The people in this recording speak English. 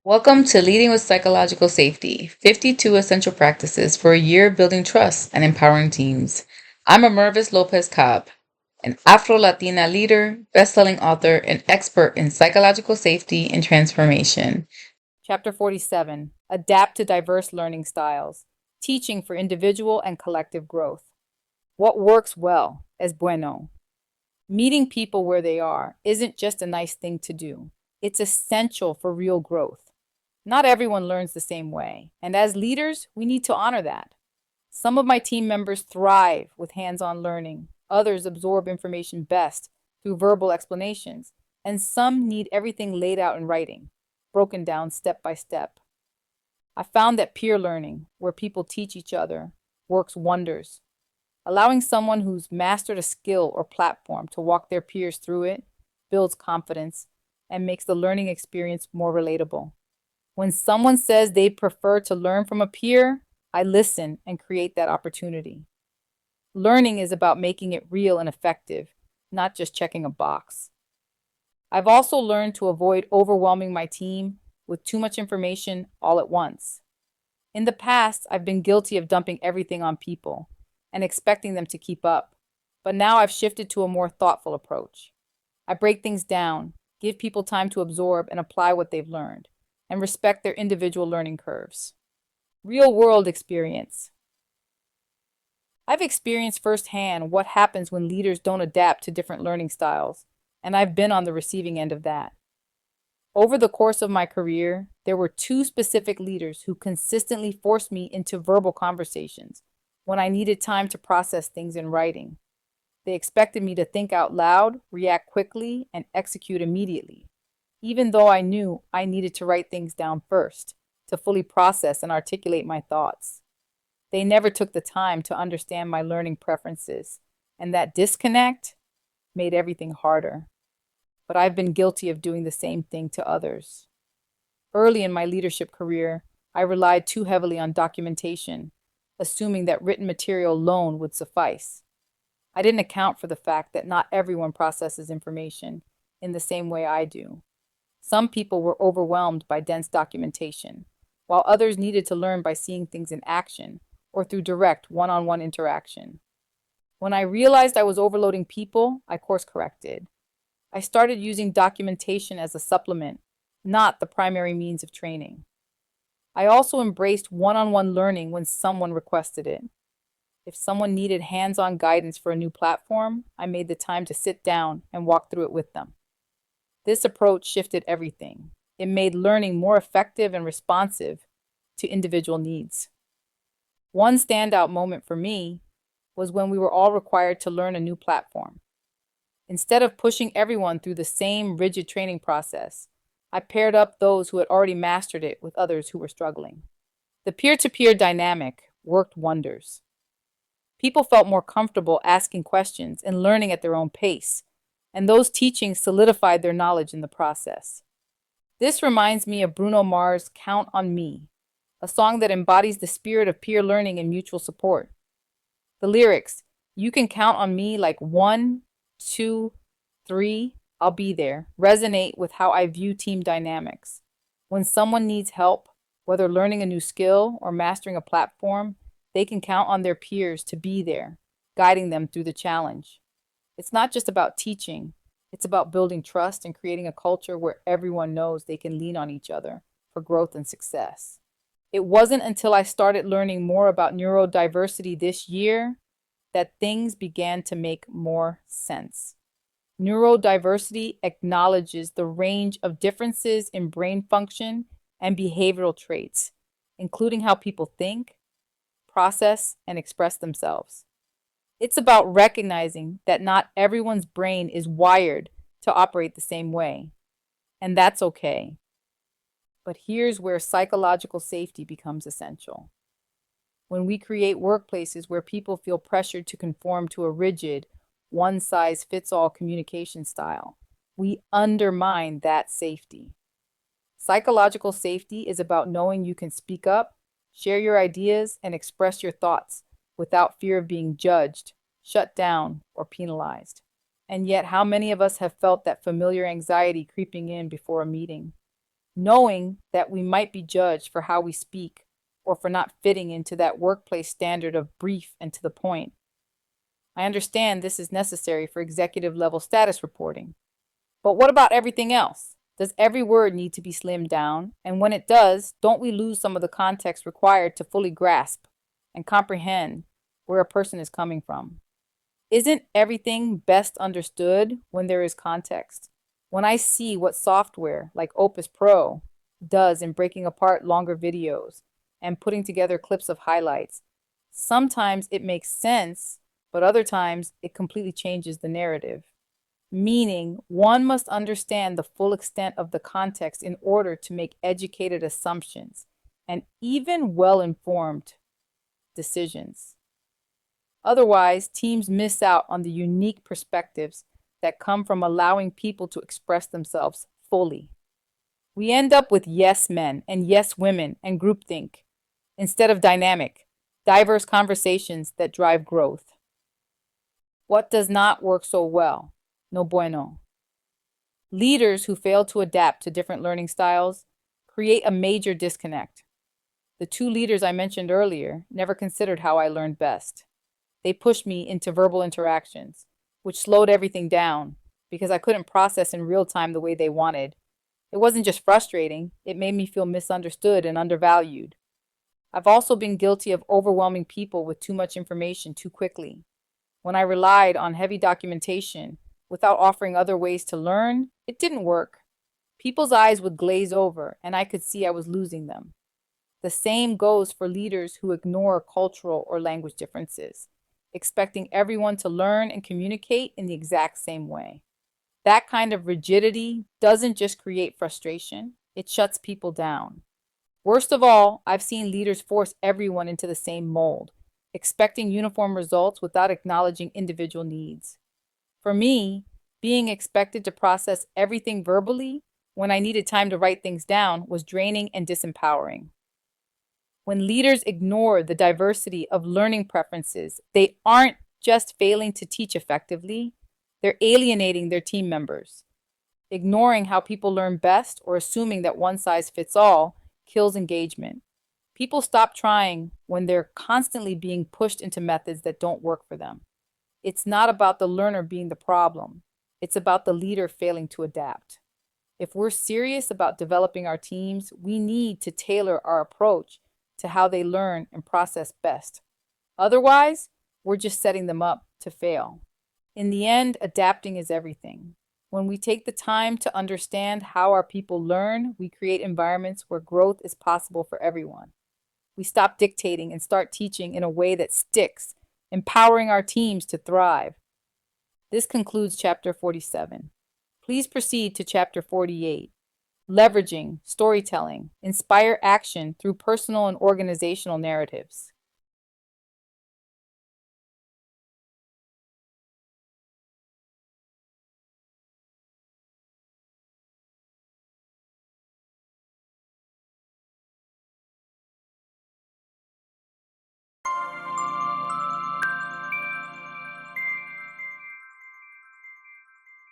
Welcome to Leading with Psychological Safety 52 Essential Practices for a Year of Building Trust and Empowering Teams. I'm Amervis López Cobb, an Afro Latina leader, best-selling author, and expert in psychological safety and transformation. Chapter 47 Adapt to Diverse Learning Styles Teaching for Individual and Collective Growth. What works well es bueno. Meeting people where they are isn't just a nice thing to do, it's essential for real growth. Not everyone learns the same way, and as leaders, we need to honor that. Some of my team members thrive with hands-on learning, others absorb information best through verbal explanations, and some need everything laid out in writing, broken down step by step. I found that peer learning, where people teach each other, works wonders. Allowing someone who's mastered a skill or platform to walk their peers through it builds confidence and makes the learning experience more relatable. When someone says they prefer to learn from a peer, I listen and create that opportunity. Learning is about making it real and effective, not just checking a box. I've also learned to avoid overwhelming my team with too much information all at once. In the past, I've been guilty of dumping everything on people and expecting them to keep up, but now I've shifted to a more thoughtful approach. I break things down, give people time to absorb and apply what they've learned, and respect their individual learning curves. Real-world experience. I've experienced firsthand what happens when leaders don't adapt to different learning styles, and I've been on the receiving end of that. Over the course of my career, there were two specific leaders who consistently forced me into verbal conversations when I needed time to process things in writing. They expected me to think out loud, react quickly, and execute immediately, even though I knew I needed to write things down first to fully process and articulate my thoughts. They never took the time to understand my learning preferences, and that disconnect made everything harder. But I've been guilty of doing the same thing to others. Early in my leadership career, I relied too heavily on documentation, assuming that written material alone would suffice. I didn't account for the fact that not everyone processes information in the same way I do. Some people were overwhelmed by dense documentation, while others needed to learn by seeing things in action or through direct one-on-one interaction. When I realized I was overloading people, I course-corrected. I started using documentation as a supplement, not the primary means of training. I also embraced one-on-one learning when someone requested it. If someone needed hands-on guidance for a new platform, I made the time to sit down and walk through it with them. This approach shifted everything. It made learning more effective and responsive to individual needs. One standout moment for me was when we were all required to learn a new platform. Instead of pushing everyone through the same rigid training process, I paired up those who had already mastered it with others who were struggling. The peer-to-peer dynamic worked wonders. People felt more comfortable asking questions and learning at their own pace, and those teachings solidified their knowledge in the process. This reminds me of Bruno Mars' Count on Me, a song that embodies the spirit of peer learning and mutual support. The lyrics, "You can count on me like 1, 2, 3, I'll be there," resonate with how I view team dynamics. When someone needs help, whether learning a new skill or mastering a platform, they can count on their peers to be there, guiding them through the challenge. It's not just about teaching, it's about building trust and creating a culture where everyone knows they can lean on each other for growth and success. It wasn't until I started learning more about neurodiversity this year that things began to make more sense. Neurodiversity acknowledges the range of differences in brain function and behavioral traits, including how people think, process, and express themselves. It's about recognizing that not everyone's brain is wired to operate the same way, and that's okay. But here's where psychological safety becomes essential. When we create workplaces where people feel pressured to conform to a rigid, one-size-fits-all communication style, we undermine that safety. Psychological safety is about knowing you can speak up, share your ideas, and express your thoughts without fear of being judged, shut down, or penalized. And yet, how many of us have felt that familiar anxiety creeping in before a meeting? knowing that we might be judged for how we speak or for not fitting into that workplace standard of brief and to the point. I understand this is necessary for executive level status reporting. But what about everything else? Does every word need to be slimmed down? And when it does, don't we lose some of the context required to fully grasp and comprehend where a person is coming from? Isn't everything best understood when there is context? When I see what software like Opus Pro does in breaking apart longer videos and putting together clips of highlights, sometimes it makes sense, but other times it completely changes the narrative. Meaning, one must understand the full extent of the context in order to make educated assumptions and even well-informed decisions. Otherwise, teams miss out on the unique perspectives that come from allowing people to express themselves fully. We end up with yes men and yes women and groupthink instead of dynamic, diverse conversations that drive growth. What does not work so well? No bueno. Leaders who fail to adapt to different learning styles create a major disconnect. The two leaders I mentioned earlier never considered how I learned best. They pushed me into verbal interactions, which slowed everything down because I couldn't process in real time the way they wanted. It wasn't just frustrating, it made me feel misunderstood and undervalued. I've also been guilty of overwhelming people with too much information too quickly. When I relied on heavy documentation without offering other ways to learn, it didn't work. People's eyes would glaze over, and I could see I was losing them. The same goes for leaders who ignore cultural or language differences, expecting everyone to learn and communicate in the exact same way. That kind of rigidity doesn't just create frustration, it shuts people down. Worst of all, I've seen leaders force everyone into the same mold, expecting uniform results without acknowledging individual needs. For me, being expected to process everything verbally when I needed time to write things down was draining and disempowering. When leaders ignore the diversity of learning preferences, they aren't just failing to teach effectively, they're alienating their team members. Ignoring how people learn best or assuming that one size fits all kills engagement. People stop trying when they're constantly being pushed into methods that don't work for them. It's not about the learner being the problem. It's about the leader failing to adapt. If we're serious about developing our teams, we need to tailor our approach to how they learn and process best. Otherwise, we're just setting them up to fail. In the end, adapting is everything. When we take the time to understand how our people learn, we create environments where growth is possible for everyone. We stop dictating and start teaching in a way that sticks, empowering our teams to thrive. This concludes Chapter 47. Please proceed to Chapter 48. Leveraging storytelling, inspire action through personal and organizational narratives.